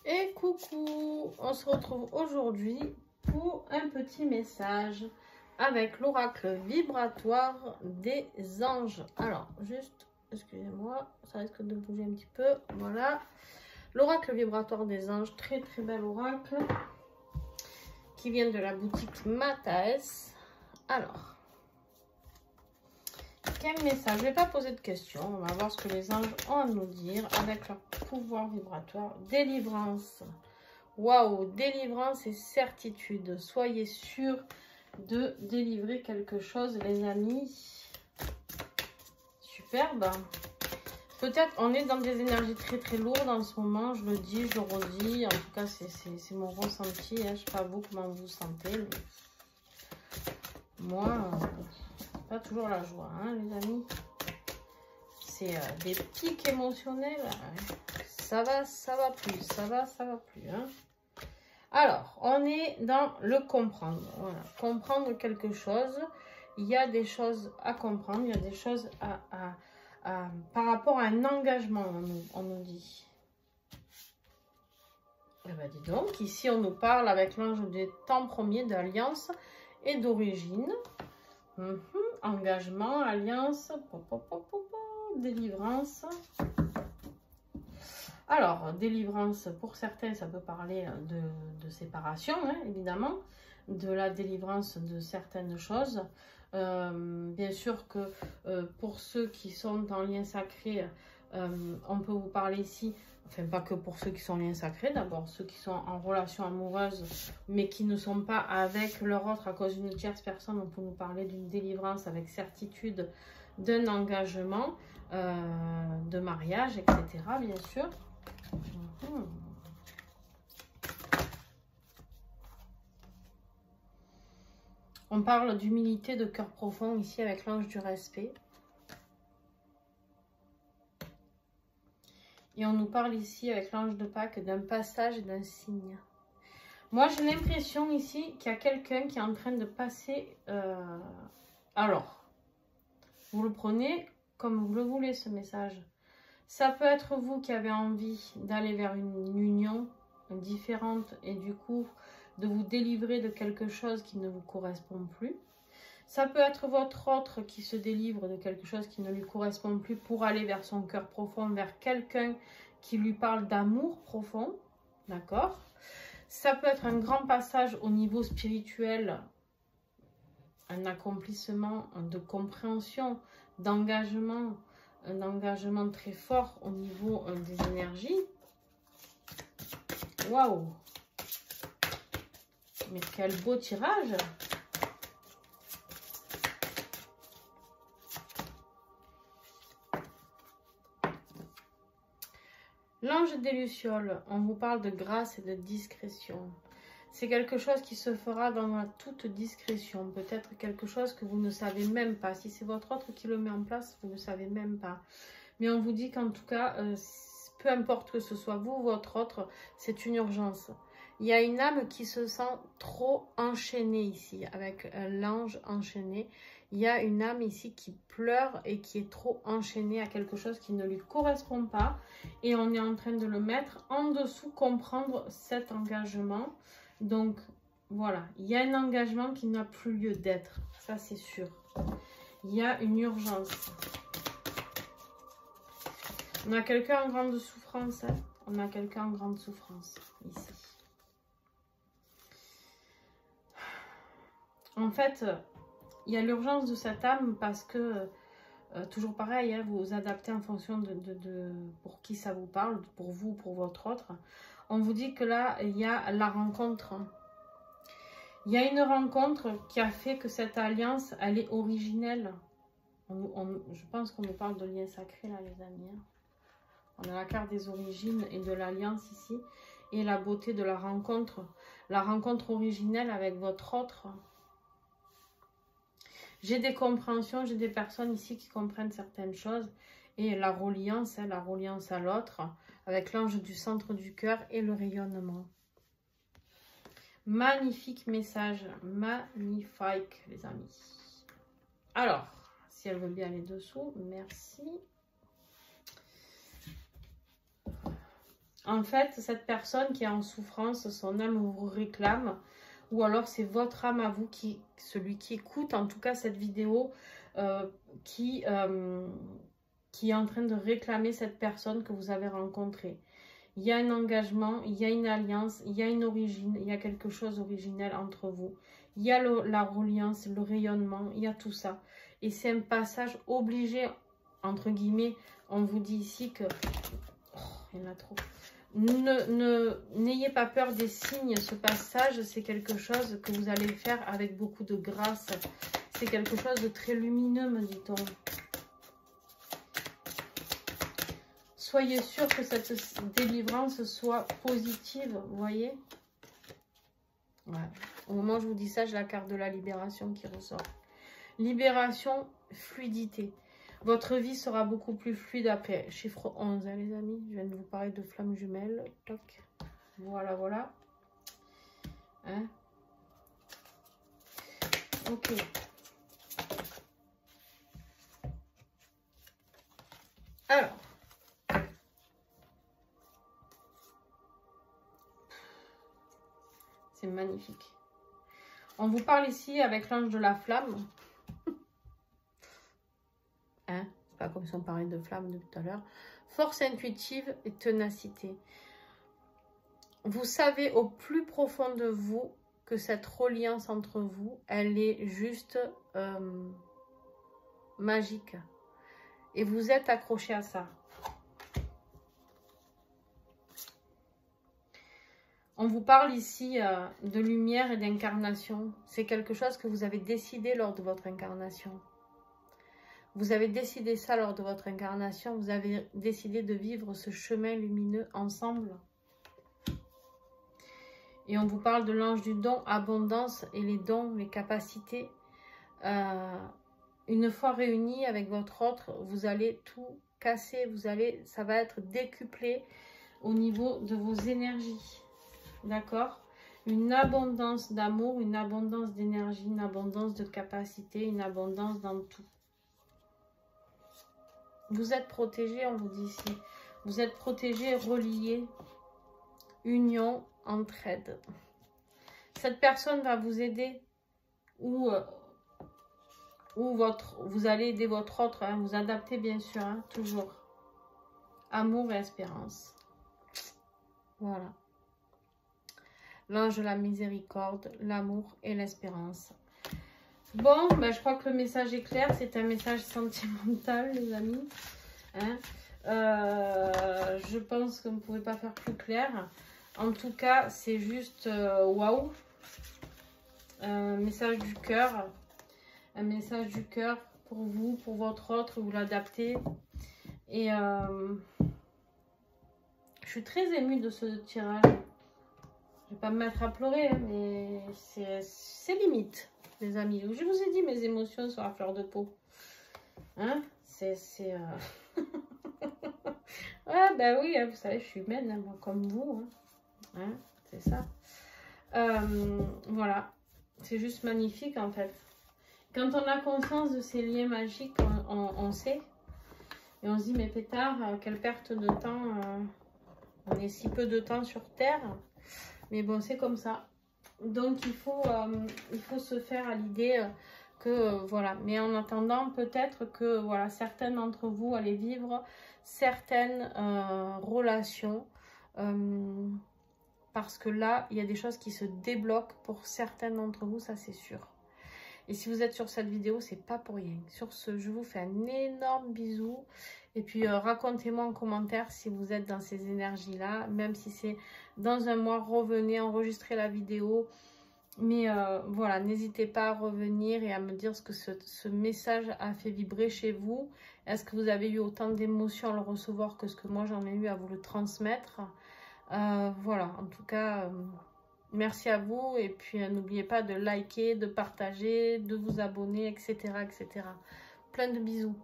Et coucou, on se retrouve aujourd'hui pour un petit message avec l'oracle vibratoire des anges. Alors, juste, excusez-moi, ça risque de bouger un petit peu. Voilà, l'oracle vibratoire des anges, très très bel oracle qui vient de la boutique Mataes. Alors, quel message? Je ne vais pas poser de questions, on va voir ce que les anges ont à nous dire avec leur pouvoir vibratoire. Délivrance. Waouh, délivrance et certitude. Soyez sûrs de délivrer quelque chose, les amis. Superbe. Peut-être on est dans des énergies très très lourdes en ce moment, je le dis, je le redis. En tout cas, c'est mon ressenti. Hein. Je ne sais pas vous comment vous vous sentez, mais moi, c'est pas toujours la joie, hein, les amis. C'est des pics émotionnels. Ça va plus, ça va plus. Hein. Alors, on est dans le comprendre. Voilà. Comprendre quelque chose. Il y a des choses à comprendre. Il y a des choses par rapport à un engagement, on nous dit. Eh bien, dis donc, ici, on nous parle avec l'ange des temps premiers d'alliance et d'origine. Engagement, alliance, délivrance. Alors, délivrance, pour certains, ça peut parler de séparation, hein, évidemment, de la délivrance de certaines choses. Bien sûr que pour ceux qui sont en lien sacré, on peut vous parler ici, enfin pas que pour ceux qui sont en lien sacré, d'abord ceux qui sont en relation amoureuse, mais qui ne sont pas avec leur autre à cause d'une tierce personne, on peut nous parler d'une délivrance avec certitude, d'un engagement, de mariage, etc. bien sûr. On parle d'humilité, de cœur profond ici avec l'ange du respect. Et on nous parle ici avec l'ange de Pâques d'un passage et d'un signe. Moi j'ai l'impression ici qu'il y a quelqu'un qui est en train de passer. Alors, vous le prenez comme vous le voulez ce message. Ça peut être vous qui avez envie d'aller vers une union différente et du coup de vous délivrer de quelque chose qui ne vous correspond plus. Ça peut être votre autre qui se délivre de quelque chose qui ne lui correspond plus pour aller vers son cœur profond, vers quelqu'un qui lui parle d'amour profond. D'accord? Ça peut être un grand passage au niveau spirituel, un accomplissement de compréhension, d'engagement, un engagement très fort au niveau des énergies. Waouh! Mais quel beau tirage! L'ange des Lucioles, on vous parle de grâce et de discrétion. C'est quelque chose qui se fera dans la toute discrétion. Peut-être quelque chose que vous ne savez même pas. Si c'est votre autre qui le met en place, vous ne savez même pas. Mais on vous dit qu'en tout cas, peu importe que ce soit vous ou votre autre, c'est une urgence. Il y a une âme qui se sent trop enchaînée ici, avec l'ange enchaîné. Il y a une âme ici qui pleure et qui est trop enchaînée à quelque chose qui ne lui correspond pas. Et on est en train de le mettre en dessous, comprendre cet engagement. Donc, voilà, il y a un engagement qui n'a plus lieu d'être. Ça, c'est sûr. Il y a une urgence. On a quelqu'un en grande souffrance. Hein? On a quelqu'un en grande souffrance, ici. En fait, il y a l'urgence de cette âme parce que, toujours pareil, hein, vous vous adaptez en fonction de pour qui ça vous parle, pour vous ou pour votre autre. On vous dit que là, il y a la rencontre. Il y a une rencontre qui a fait que cette alliance, elle est originelle. Je pense qu'on nous parle de lien sacré, là, les amis. Hein. On a la carte des origines et de l'alliance ici. Et la beauté de la rencontre. La rencontre originelle avec votre autre. J'ai des compréhensions, j'ai des personnes ici qui comprennent certaines choses. Et la reliance, hein, la reliance à l'autre, avec l'ange du centre du cœur et le rayonnement. Magnifique message, magnifique les amis. Alors, si elle veut bien aller dessous, merci. En fait, cette personne qui est en souffrance, son âme vous réclame. Ou alors c'est votre âme à vous, celui qui écoute en tout cas cette vidéo, qui est en train de réclamer cette personne que vous avez rencontrée. Il y a un engagement, il y a une alliance, il y a une origine, il y a quelque chose originel entre vous. Il y a la reliance, le rayonnement, il y a tout ça. Et c'est un passage obligé, entre guillemets, on vous dit ici que... Oh, il y en a trop. N'ayez pas peur des signes, ce passage, c'est quelque chose que vous allez faire avec beaucoup de grâce. C'est quelque chose de très lumineux, me dit-on. Soyez sûr que cette délivrance soit positive, vous voyez. Ouais. Au moment où je vous dis ça, j'ai la carte de la libération qui ressort. Libération, fluidité. Votre vie sera beaucoup plus fluide après. Chiffre 11, hein, les amis. Je viens de vous parler de flammes jumelles. Toc. Voilà, voilà. Hein? Ok. Alors. C'est magnifique. On vous parle ici avec l'ange de la flamme. Hein? C'est pas comme si on parlait de flamme de tout à l'heure. Force intuitive et ténacité. Vous savez au plus profond de vous que cette reliance entre vous, elle est juste magique. Et vous êtes accroché à ça. On vous parle ici de lumière et d'incarnation. C'est quelque chose que vous avez décidé lors de votre incarnation. Vous avez décidé ça lors de votre incarnation. Vous avez décidé de vivre ce chemin lumineux ensemble. Et on vous parle de l'ange du don, abondance et les dons, les capacités. Une fois réunis avec votre autre, vous allez tout casser. Ça va être décuplé au niveau de vos énergies. D'accord? Une abondance d'amour, une abondance d'énergie, une abondance de capacité, une abondance dans tout. Vous êtes protégés, on vous dit ici. Vous êtes protégés, reliés, union, entraide. Cette personne va vous aider ou vous allez aider votre autre, hein, vous adaptez bien sûr, hein, toujours. Amour et espérance. Voilà. L'ange de la miséricorde, l'amour et l'espérance. Bon, ben, je crois que le message est clair. C'est un message sentimental, les amis. Hein, je pense que vous ne pouvez pas faire plus clair. En tout cas, c'est juste waouh. Un message du cœur. Un message du cœur pour vous, pour votre autre. Vous l'adaptez. Et je suis très émue de ce tirage. Je vais pas me mettre à pleurer, hein, mais c'est limite, les amis. Je vous ai dit, mes émotions sont à fleur de peau. Hein? Ouais, bah oui, hein, vous savez, je suis humaine, hein, moi, comme vous. Hein? Hein? C'est ça. Voilà. C'est juste magnifique, en fait. Quand on a conscience de ces liens magiques, on sait. Et on se dit, mais pétard, quelle perte de temps. On est si peu de temps sur Terre. Mais bon, c'est comme ça. Donc, il faut se faire à l'idée que, voilà. Mais en attendant, peut-être que, voilà, certaines d'entre vous allez vivre certaines relations. Parce que là, il y a des choses qui se débloquent pour certaines d'entre vous, ça c'est sûr. Et si vous êtes sur cette vidéo, c'est pas pour rien. Sur ce, je vous fais un énorme bisou. Et puis, racontez-moi en commentaire si vous êtes dans ces énergies-là. Même si c'est dans un mois, revenez, enregistrez la vidéo. Mais voilà, n'hésitez pas à revenir et à me dire ce que ce message a fait vibrer chez vous. Est-ce que vous avez eu autant d'émotions à le recevoir que ce que moi j'en ai eu à vous le transmettre? Voilà, en tout cas... merci à vous et puis n'oubliez pas de liker, de partager, de vous abonner, etc., etc. Plein de bisous.